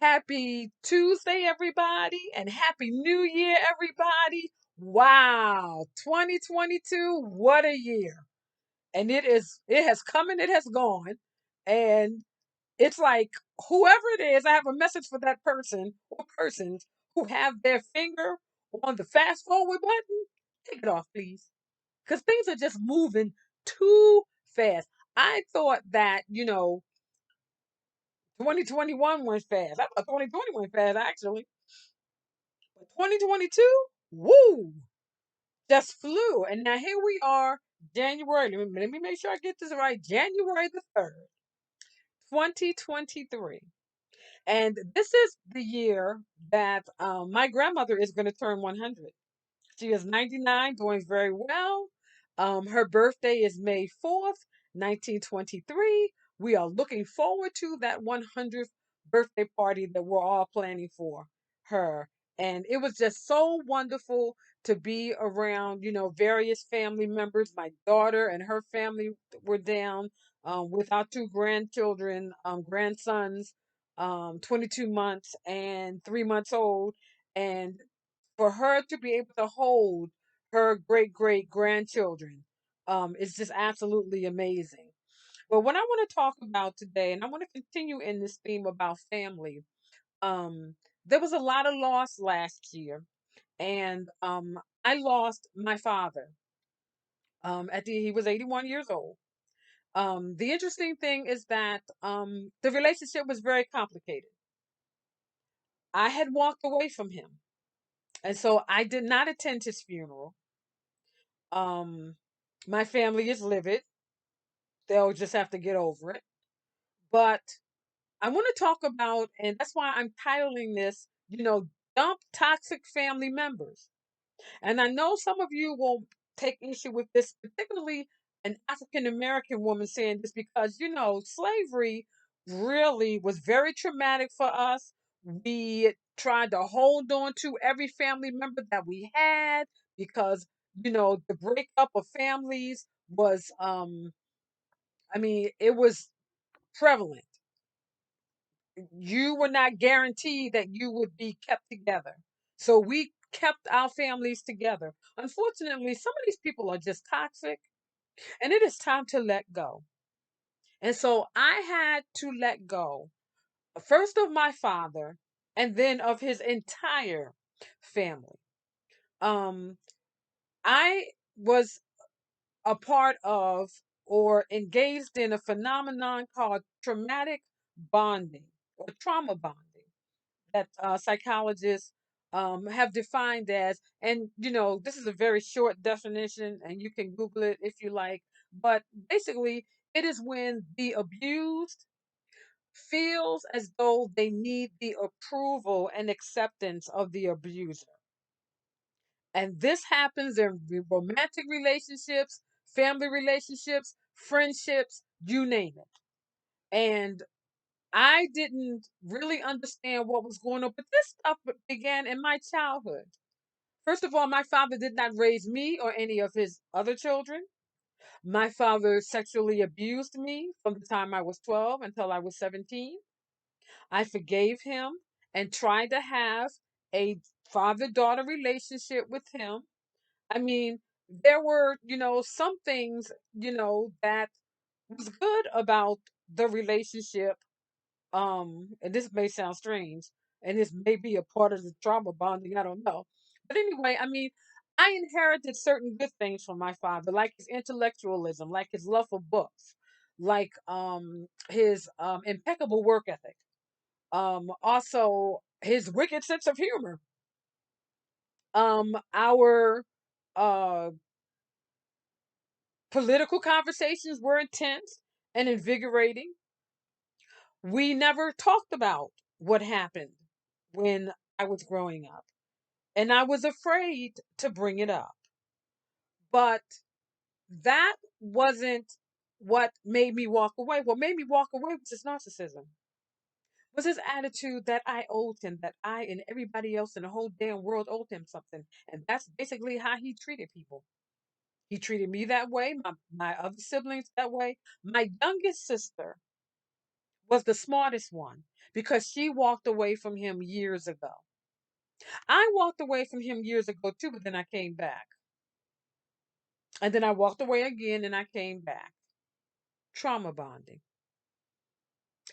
Happy Tuesday, everybody, and Happy New Year, everybody. Wow, 2022, what a year. And it has come and it has gone. And it's like, whoever it is, I have a message for that person or persons who have their finger on the fast forward button. Take it off, please. Because things are just moving too fast. I thought that, 2021 went fast. I thought 2020 went fast, actually. But 2022, woo, just flew. And now here we are, January. Let me make sure I get this right. January the 3rd, 2023. And this is the year that my grandmother is going to turn 100. She is 99, doing very well. Her birthday is May 4th, 1923. We are looking forward to that 100th birthday party that we're all planning for her. And it was just so wonderful to be around, various family members. My daughter and her family were down with our two grandchildren, grandsons, 22 months and 3 months old. And for her to be able to hold her great great grandchildren is just absolutely amazing. But what I want to talk about today, and I want to continue in this theme about family, um, there was a lot of loss last year, and I lost my father. He was 81 years old. The interesting thing is that the relationship was very complicated. I had walked away from him, and so I did not attend his funeral. Um, my family is livid. They'll just have to get over it. But I want to talk about, and that's why I'm titling this, dump toxic family members. And I know some of you will take issue with this, particularly an African American woman saying this because, slavery really was very traumatic for us. We tried to hold on to every family member that we had because, the breakup of families was, it was prevalent. You were not guaranteed that you would be kept together. So we kept our families together. Unfortunately, some of these people are just toxic, and it is time to let go. And so I had to let go first of my father and then of his entire family. Um, I was a part of or engaged in a phenomenon called traumatic bonding or trauma bonding that psychologists have defined as, and this is a very short definition, and you can Google it if you like. But basically, it is when the abused feels as though they need the approval and acceptance of the abuser. And this happens in romantic relationships, family relationships, friendships, you name it. And I didn't really understand what was going on, but this stuff began in my childhood. First of all, my father did not raise me or any of his other children. My father sexually abused me from the time I was 12 until I was 17. I forgave him and tried to have a father daughter relationship with him. I mean, there were, some things, that was good about the relationship. And this may sound strange, and this may be a part of the trauma bonding, I don't know. But anyway, I inherited certain good things from my father, like his intellectualism, like his love for books, like his impeccable work ethic, also his wicked sense of humor. Our uh political conversations were intense and invigorating. We never talked about what happened when I was growing up, and I was afraid to bring it up. But that wasn't what made me walk away. What made me walk away was his narcissism, was his attitude that I owed him, that I and everybody else in the whole damn world owed him something. And that's basically how he treated people. He treated me that way, my other siblings that way. My youngest sister was the smartest one because she walked away from him years ago. I walked away from him years ago too, but then I came back. And then I walked away again and I came back. Trauma bonding.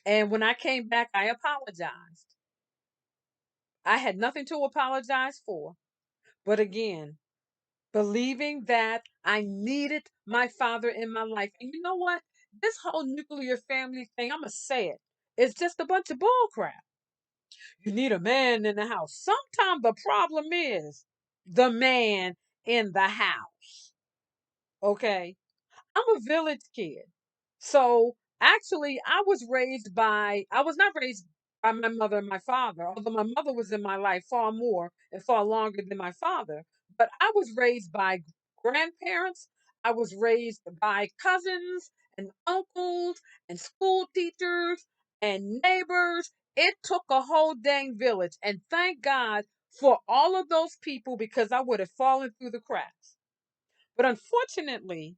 And when I came back, I apologized. I had nothing to apologize for. But again, believing that I needed my father in my life. And you know what? This whole nuclear family thing, I'm going to say it, it's just a bunch of bull crap. You need a man in the house. Sometimes the problem is the man in the house. Okay? I'm a village kid. So actually, I was not raised by my mother and my father, although my mother was in my life far more and far longer than my father. But I was raised by grandparents. I was raised by cousins and uncles and school teachers and neighbors. It took a whole dang village. And thank God for all of those people because I would have fallen through the cracks. But unfortunately,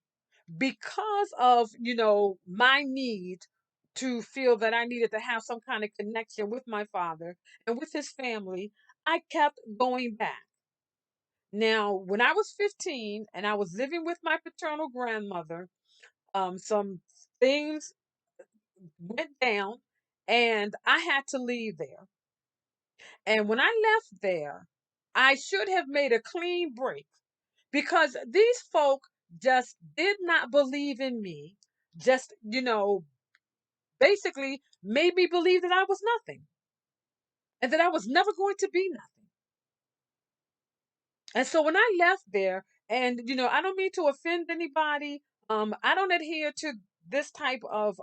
because of my need to feel that I needed to have some kind of connection with my father and with his family, I kept going back. Now, when I was 15 and I was living with my paternal grandmother, some things went down and I had to leave there. And when I left there, I should have made a clean break because these folk just did not believe in me. Just, basically made me believe that I was nothing and that I was never going to be nothing. And so when I left there, and I don't mean to offend anybody, I don't adhere to this type of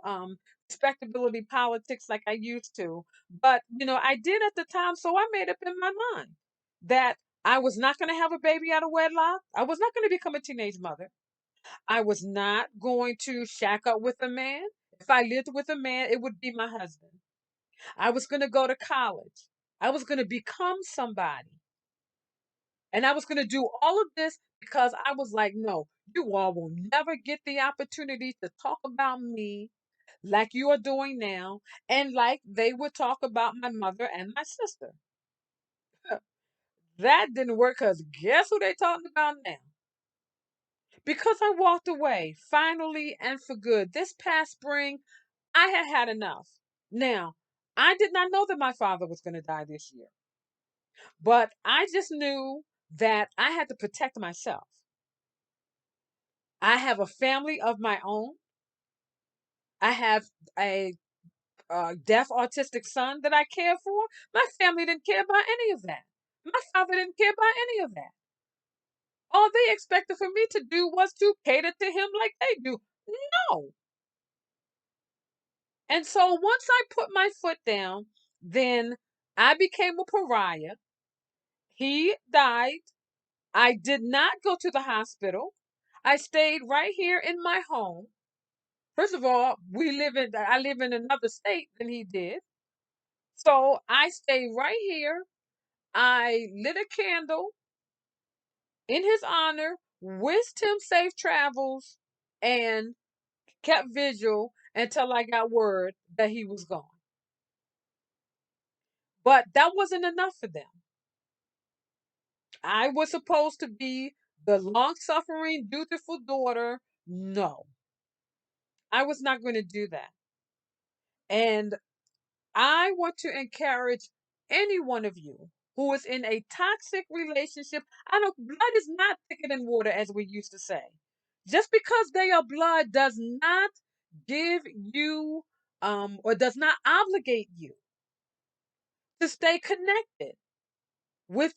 respectability politics like I used to, but I did at the time, so I made up in my mind that I was not going to have a baby out of wedlock. I was not going to become a teenage mother. I was not going to shack up with a man. If I lived with a man, it would be my husband. I was going to go to college. I was going to become somebody. And I was going to do all of this because I was like, no, you all will never get the opportunity to talk about me like you are doing now and like they would talk about my mother and my sister. That didn't work because guess who they talking about now? Because I walked away finally and for good. This past spring, I had had enough. Now, I did not know that my father was going to die this year. But I just knew that I had to protect myself. I have a family of my own. I have a deaf autistic son that I care for. My family didn't care about any of that. My father didn't care about any of that. All they expected for me to do was to cater to him like they do. No. And so once I put my foot down, then I became a pariah. He died. I did not go to the hospital. I stayed right here in my home. First of all, I live in another state than he did. So I stayed right here. I lit a candle in his honor, wished him safe travels, and kept vigil until I got word that he was gone. But that wasn't enough for them. I was supposed to be the long suffering, dutiful daughter. No, I was not going to do that. And I want to encourage any one of you who is in a toxic relationship. I don't, blood is not thicker than water, as we used to say. Just because they are blood does not give you or does not obligate you to stay connected with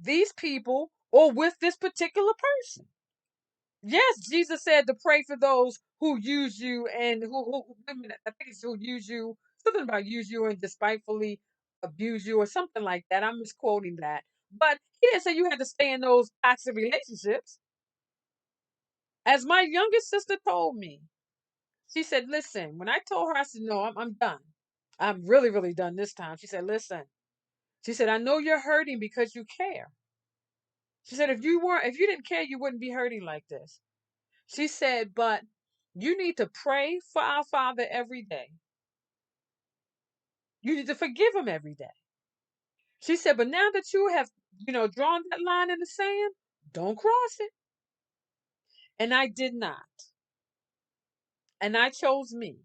these people or with this particular person. Yes, Jesus said to pray for those who use you and wait a minute, I think it's who use you, something about use you and despitefully abuse you or something like that. I'm misquoting that. But he didn't say you had to stay in those toxic relationships. As my youngest sister told me, she said, listen, when I told her, I said, no, I'm done. I'm really, really done this time. She said, listen, she said, I know you're hurting because you care. She said, if you didn't care, you wouldn't be hurting like this. She said, but you need to pray for our Father every day. You need to forgive him every day. She said, but now that you have, drawn that line in the sand, don't cross it. And I did not. And I chose me.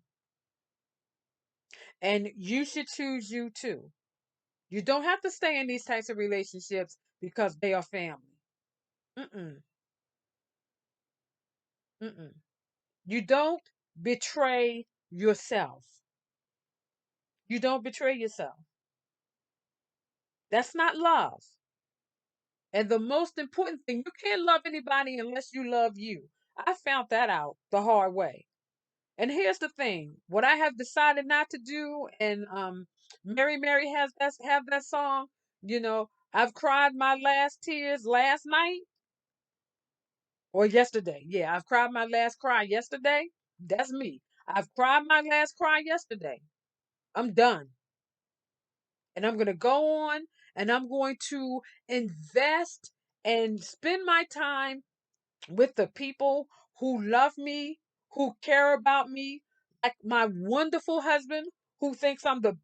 And you should choose you too. You don't have to stay in these types of relationships because they are family. Mm-mm, mm-mm. You don't betray yourself. You don't betray yourself. That's not love. And the most important thing, you can't love anybody unless you love you. I found that out the hard way. And here's the thing: what I have decided not to do, and Mary Mary has that have that song. I've cried my last tears last night or yesterday. Yeah, I've cried my last cry yesterday. That's me. I've cried my last cry yesterday. I'm done. And I'm going to go on and I'm going to invest and spend my time with the people who love me, who care about me, like my wonderful husband who thinks I'm the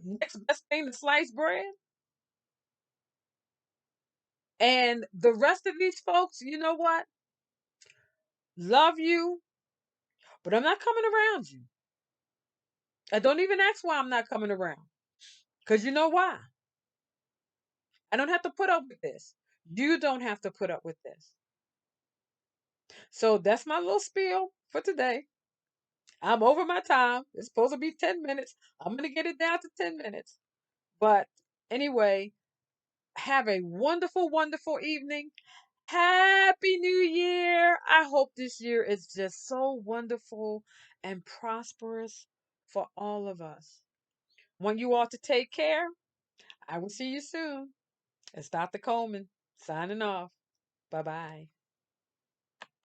next best thing to sliced bread. And the rest of these folks, you know what? Love you, but I'm not coming around you. I don't even ask why I'm not coming around. Because you know why? I don't have to put up with this. You don't have to put up with this. So that's my little spiel for today. I'm over my time. It's supposed to be 10 minutes. I'm going to get it down to 10 minutes. But anyway, have a wonderful, wonderful evening. Happy New Year. I hope this year is just so wonderful and prosperous for all of us. Want you all to take care. I will see you soon. It's Dr. Coleman signing off. Bye bye.